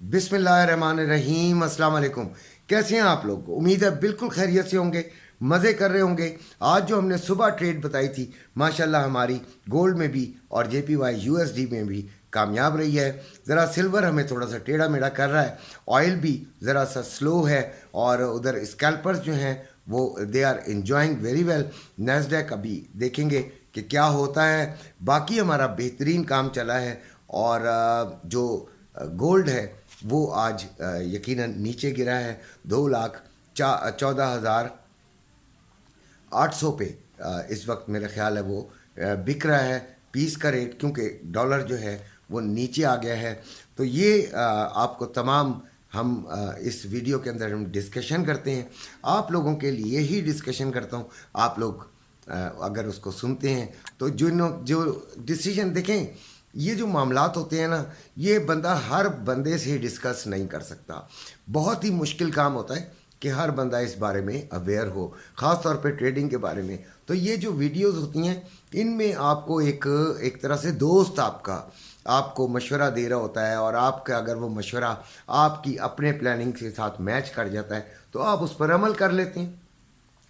बिस्मिल्लाहिर्रहमानिर्रहीम। अस्सलाम वालेकुम। कैसे हैं आप लोग? उम्मीद है बिल्कुल खैरियत से होंगे, मज़े कर रहे होंगे। आज जो हमने सुबह ट्रेड बताई थी माशाल्लाह हमारी गोल्ड में भी और JPY USD में भी कामयाब रही है। ज़रा सिल्वर हमें थोड़ा सा टेढ़ा मेढ़ा कर रहा है, ऑयल भी ज़रा सा स्लो है और उधर स्कैल्पर्स जो हैं वो they are enjoying very well. Nasdaq अभी देखेंगे कि क्या होता है। बाकी हमारा बेहतरीन काम चला है और जो गोल्ड है वो आज यकीनन नीचे गिरा है 2,14,800 पे इस वक्त मेरा ख्याल है वो बिक रहा है पीस का रेट, क्योंकि डॉलर जो है वो नीचे आ गया है। तो ये आपको तमाम हम इस वीडियो के अंदर हम डिस्कशन करते हैं, आप लोगों के लिए ही डिस्कशन करता हूँ। आप लोग अगर उसको सुनते हैं तो जो डिसीजन देखें, ये जो मामलात होते हैं ना, ये बंदा हर बंदे से डिस्कस नहीं कर सकता। बहुत ही मुश्किल काम होता है कि हर बंदा इस बारे में अवेयर हो, ख़ास तौर पे ट्रेडिंग के बारे में। तो ये जो वीडियोस होती हैं इनमें आपको एक तरह से दोस्त आपको मशवरा दे रहा होता है, और आपका अगर वो मशवरा आपकी अपने प्लानिंग के साथ मैच कर जाता है तो आप उस पर अमल कर लेते हैं,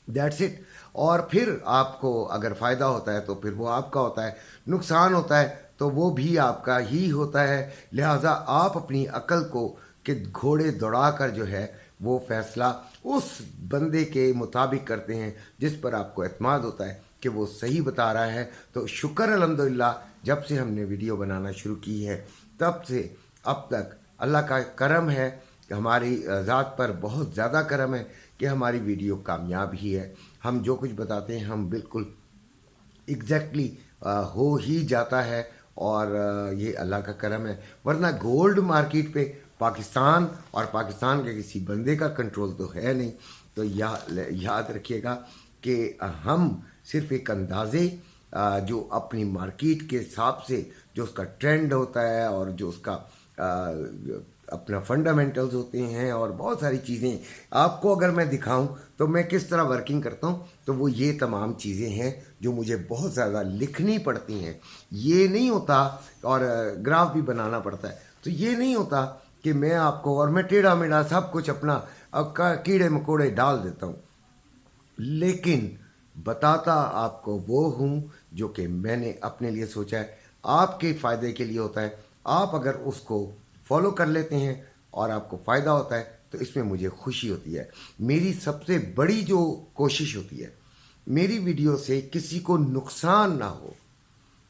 दैट्स इट। और फिर आपको अगर फ़ायदा होता है तो फिर वो आपका होता है, नुकसान होता है तो वो भी आपका ही होता है। लिहाजा आप अपनी अकल को कि घोड़े दौड़ा कर जो है वो फ़ैसला उस बंदे के मुताबिक करते हैं जिस पर आपको एतमाद होता है कि वो सही बता रहा है। तो शुक्र अल्हम्दुलिल्लाह, जब से हमने वीडियो बनाना शुरू की है तब से अब तक अल्लाह का करम है, हमारी ज़ात पर बहुत ज़्यादा करम है कि हमारी वीडियो कामयाब ही है। हम जो कुछ बताते हैं हम बिल्कुल एग्जैक्टली हो ही जाता है, और ये अल्लाह का करम है। वरना गोल्ड मार्केट पे पाकिस्तान और पाकिस्तान के किसी बंदे का कंट्रोल तो है नहीं। तो याद रखिएगा कि हम सिर्फ एक अंदाज़े जो अपनी मार्केट के हिसाब से जो उसका ट्रेंड होता है और जो उसका अपना फंडामेंटल्स होते हैं और बहुत सारी चीज़ें आपको अगर मैं दिखाऊं तो मैं किस तरह वर्किंग करता हूं, तो वो ये तमाम चीज़ें हैं जो मुझे बहुत ज़्यादा लिखनी पड़ती हैं। ये नहीं होता, और ग्राफ भी बनाना पड़ता है। तो ये नहीं होता कि मैं आपको और मैं टेढ़ा मेढ़ा सब कुछ अपना कीड़े मकोड़े डाल देता हूँ, लेकिन बताता आपको वो हूँ जो कि मैंने अपने लिए सोचा है, आपके फ़ायदे के लिए होता है। आप अगर उसको फॉलो कर लेते हैं और आपको फ़ायदा होता है तो इसमें मुझे खुशी होती है। मेरी सबसे बड़ी जो कोशिश होती है, मेरी वीडियो से किसी को नुकसान ना हो।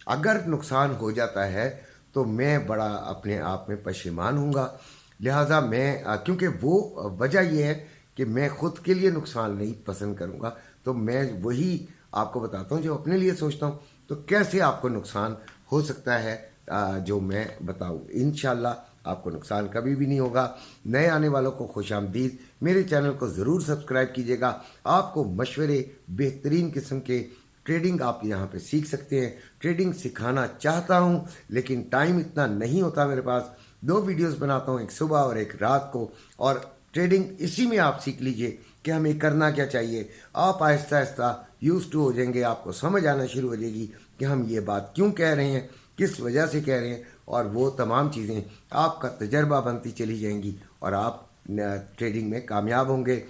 अगर नुकसान हो जाता है तो मैं बड़ा अपने आप में पशेमान हूँगा। लिहाजा मैं क्योंकि वो वजह यह है कि मैं ख़ुद के लिए नुकसान नहीं पसंद करूँगा, तो मैं वही आपको बताता हूँ जो अपने लिए सोचता हूँ। तो कैसे आपको नुकसान हो सकता है जो मैं बताऊँ। इंशाल्लाह आपको नुकसान कभी भी नहीं होगा। नए आने वालों को खुशामदीद। मेरे चैनल को ज़रूर सब्सक्राइब कीजिएगा। आपको मशवरे बेहतरीन किस्म के ट्रेडिंग आप यहाँ पे सीख सकते हैं। ट्रेडिंग सिखाना चाहता हूँ लेकिन टाइम इतना नहीं होता मेरे पास। 2 वीडियोस बनाता हूँ, एक सुबह और एक रात को, और ट्रेडिंग इसी में आप सीख लीजिए कि हमें करना क्या चाहिए। आप आहिस्ता आहिस्ता यूज़ टू हो जाएंगे, आपको समझ आना शुरू हो जाएगी कि हम ये बात क्यों कह रहे हैं, किस वजह से कह रहे हैं, और वो तमाम चीज़ें आपका तजर्बा बनती चली जाएंगी और आप ट्रेडिंग में कामयाब होंगे।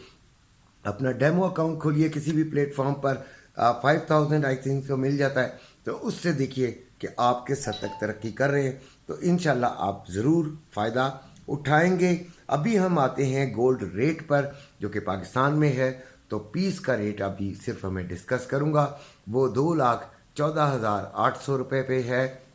अपना डेमो अकाउंट खोलिए किसी भी प्लेटफॉर्म पर, 5000 आई थिंक तो मिल जाता है, तो उससे देखिए कि आप किस हद तक तरक्की कर रहे हैं। तो इंशाल्लाह आप ज़रूर फ़ायदा उठाएंगे। अभी हम आते हैं गोल्ड रेट पर जो कि पाकिस्तान में है। तो पीस का रेट अभी सिर्फ मैं डिस्कस करूँगा, वो 2,14,800 रुपये पे है,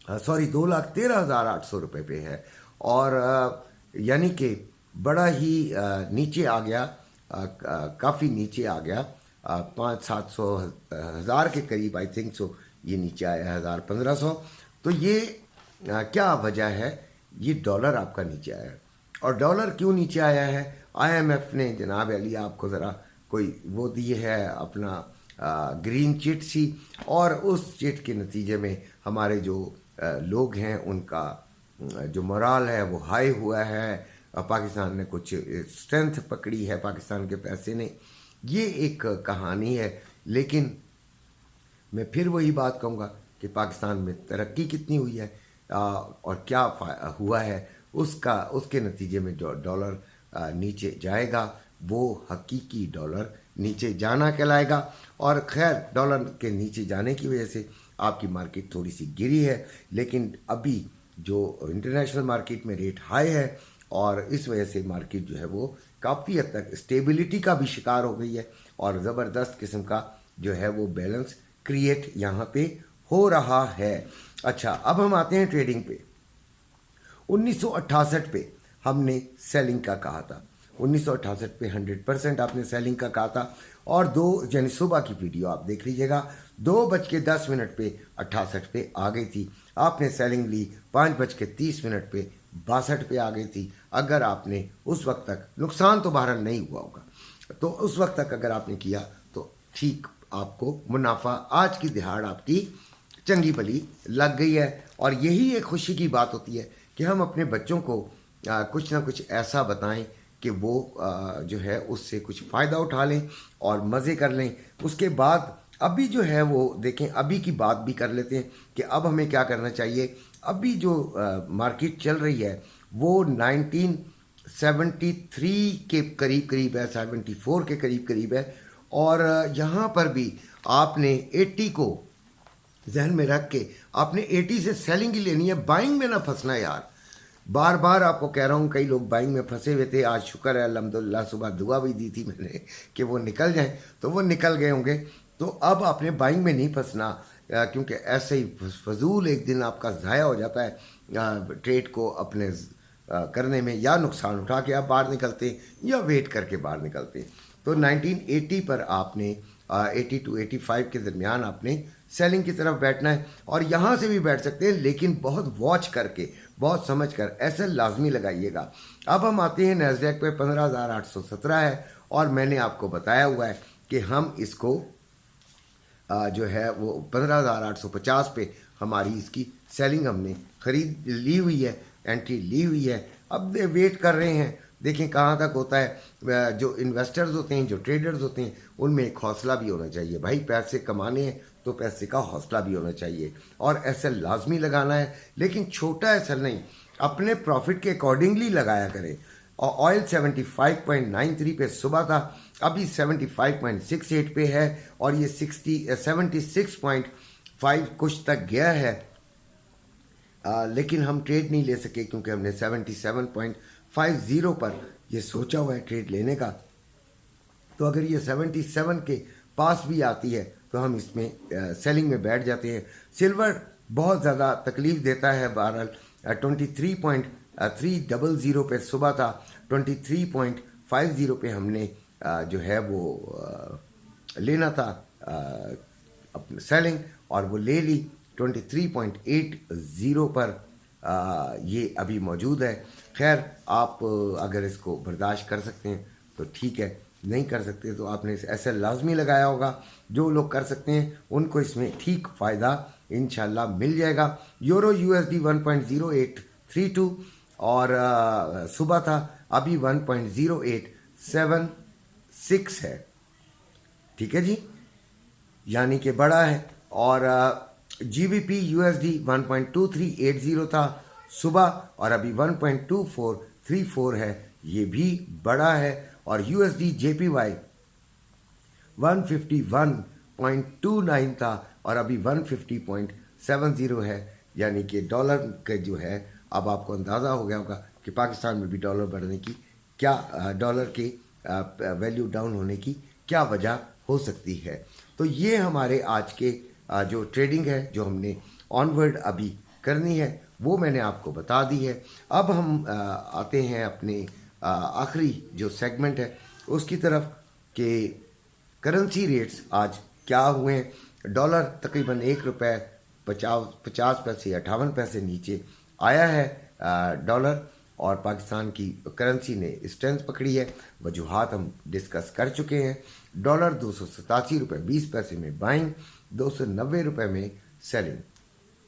सॉरी 2,13,800 रुपये पे है। और यानी कि बड़ा ही नीचे आ गया, काफ़ी नीचे आ गया, 500-700 हज़ार के करीब आई थिंक सो ये नीचे आया, 1,000-1,500। तो ये क्या वजह है, ये डॉलर आपका नीचे आया है। और डॉलर क्यों नीचे आया है? IMF ने जनाब अली आपको ज़रा कोई वो दी है अपना ग्रीन चिट सी, और उस चिट के नतीजे में हमारे जो लोग हैं उनका जो मोराल है वो हाई हुआ है। पाकिस्तान ने कुछ स्ट्रेंथ पकड़ी है, पाकिस्तान के पैसे ने। ये एक कहानी है, लेकिन मैं फिर वही बात कहूँगा कि पाकिस्तान में तरक्की कितनी हुई है और क्या हुआ है उसके नतीजे में जो डॉलर नीचे जाएगा वो हकीकी डॉलर नीचे जाना कहलाएगा। और खैर डॉलर के नीचे जाने की वजह से आपकी मार्केट थोड़ी सी गिरी है, लेकिन अभी जो इंटरनेशनल मार्केट में रेट हाई है और इस वजह से मार्केट जो है वो काफ़ी हद तक स्टेबिलिटी का भी शिकार हो गई है और ज़बरदस्त किस्म का जो है वो बैलेंस क्रिएट यहाँ पे हो रहा है। अच्छा, अब हम आते हैं ट्रेडिंग पे। 1968 पे हमने सेलिंग का कहा था, 1968 पे 100% आपने सेलिंग का कहा था और 2 यानी सुबह की वीडियो आप देख लीजिएगा, 2:10 पे 68 पे आ गई थी। आपने सेलिंग ली 5:30 पे 62 पे आ गई थी। अगर आपने उस वक्त तक, नुकसान तो बहरहाल नहीं हुआ होगा, तो उस वक्त तक अगर आपने किया तो ठीक आपको मुनाफा आज की दिहाड़ आपकी चंगी भली लग गई है। और यही एक खुशी की बात होती है कि हम अपने बच्चों को कुछ ना कुछ ऐसा बताएं कि वो जो है उससे कुछ फ़ायदा उठा लें और मज़े कर लें। उसके बाद अभी जो है वो देखें, अभी की बात भी कर लेते हैं कि अब हमें क्या करना चाहिए। अभी जो मार्केट चल रही है वो 1973 के करीब है, 74 के करीब है। और यहाँ पर भी आपने 80 को जहन में रख के आपने 80 से सेलिंग ही लेनी है, बाइंग में ना फंसना यार। बार बार आपको कह रहा हूँ, कई लोग बाइंग में फंसे हुए थे, आज शुक्र है अल्हम्दुलिल्लाह, सुबह दुआ भी दी थी मैंने कि वो निकल जाएं, तो वो निकल गए होंगे। तो अब आपने बाइंग में नहीं फंसना, क्योंकि ऐसे ही फजूल एक दिन आपका ज़ाया हो जाता है ट्रेड को अपने करने में, या नुकसान उठा के आप बाहर निकलते हैं या वेट करके बाहर निकलते हैं। तो 1980 पर आपने 80 to 85 के दरमियान आपने सेलिंग की तरफ बैठना है और यहाँ से भी बैठ सकते हैं, लेकिन बहुत वॉच करके, बहुत समझ कर ऐसे लाजमी लगाइएगा। अब हम आते हैं नैस्डैक पे 15,817 है और मैंने आपको बताया हुआ है कि हम इसको जो है वो 15,850 पे हमारी इसकी सेलिंग हमने खरीद ली हुई है, एंट्री ली हुई है। अब वेट कर रहे हैं, देखें कहाँ तक होता है। जो इन्वेस्टर्स होते हैं, जो ट्रेडर्स होते हैं, उनमें एक हौसला भी होना चाहिए भाई। पैसे कमाने हैं तो पैसे का हौसला भी होना चाहिए और ऐसा लाजमी लगाना है, लेकिन छोटा ऐसा नहीं, अपने प्रॉफिट के अकॉर्डिंगली लगाया करें। और ऑयल 75.93 पे सुबह था, अभी 75.68 पे है और ये 76.5 कुछ तक गया है, लेकिन हम ट्रेड नहीं ले सके क्योंकि हमने 77.50 पर ये सोचा हुआ है ट्रेड लेने का। तो अगर ये 77 के पास भी आती है तो हम इसमें सेलिंग में बैठ जाते हैं। सिल्वर बहुत ज़्यादा तकलीफ़ देता है, बहरहाल 23.300 पे सुबह था, 23.50 पे हमने जो है वो लेना था अपने सेलिंग, और वो ले ली 23.80 पर ये अभी मौजूद है। खैर आप अगर इसको बर्दाश्त कर सकते हैं तो ठीक है, नहीं कर सकते तो आपने ऐसा लाजमी लगाया होगा। जो लोग कर सकते हैं उनको इसमें ठीक फ़ायदा इंशाल्लाह मिल जाएगा। यूरो USD 1.0832 और सुबह था, अभी 1.0876 है, ठीक है जी, यानी कि बड़ा है। और GBP USD 1.2380 था सुबह और अभी 1.2434 है, ये भी बड़ा है। और USD JPY 151.29 था और अभी 150.70 है, यानी कि डॉलर के जो है, अब आपको अंदाज़ा हो गया होगा कि पाकिस्तान में भी डॉलर बढ़ने की क्या, डॉलर के वैल्यू डाउन होने की क्या वजह हो सकती है। तो ये हमारे आज के जो ट्रेडिंग है, जो हमने ऑनवर्ड अभी करनी है, वो मैंने आपको बता दी है। अब हम आते हैं अपने आखिरी जो सेगमेंट है उसकी तरफ कि करेंसी रेट्स आज क्या हुए हैं। डॉलर तकरीबन ₹1.50 नीचे आया है डॉलर, और पाकिस्तान की करेंसी ने स्ट्रेंथ पकड़ी है। वजूहात हम डिस्कस कर चुके हैं। डॉलर ₹287.20 में बाइंग, ₹290 में सेलिंग।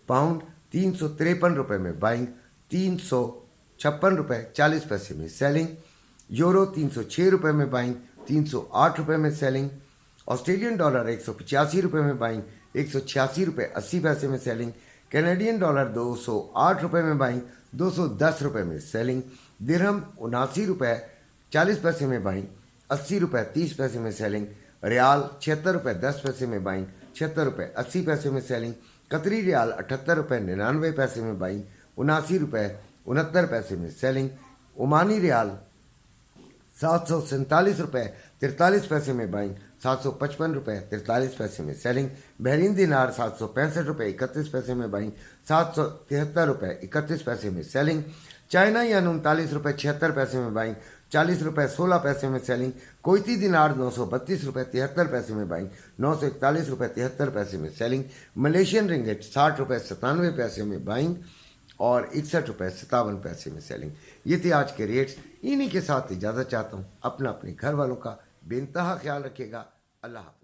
पाउंड ₹353 में बाइंग, ₹356.40 में सेलिंग। यूरो ₹306 में बाइंग, ₹308 में सेलिंग। ऑस्ट्रेलियन डॉलर ₹185 में बाइंग, ₹186.80 में सेलिंग। कैनेडियन डॉलर ₹208 में बाइंग, 210 रुपये में सेलिंग। दिरहम 79 रुपये 40 पैसे में बाइंग, 80 रुपये 30 पैसे में सेलिंग। रियाल 76 रुपये 10 पैसे में बाइंग, 76 रुपये 80 पैसे में सेलिंग। कतरी रियाल 78 रुपये 99 पैसे में बाइंग, 79 रुपये 69 पैसे में सेलिंग। ओमानी रियाल 747 रुपये 43 पैसे में बाइंग, 755 रुपये 43 पैसे में सेलिंग। बहरीन दिनार 765 रुपये 31 पैसे में बाइंग, 773 रुपये 31 पैसे में सेलिंग। चाइना यान 39 रुपये 76 पैसे में बाइंग, 40 रुपये 16 पैसे में सेलिंग। कोईती दिनार 932 रुपये 73 पैसे में बाइंग, 941 रुपये 73 पैसे में सेलिंग। मलेशियन रिंगिट 60 रुपये 97 पैसे में बाइंग और 61 रुपये 57 पैसे में सेलिंग। ये थे आज के रेट्स। इन्हीं के साथ इजाज़त चाहता हूँ। अपने घर वालों का बेइंतहा ख्याल रखिएगा। अल्लाह हाफ़िज़।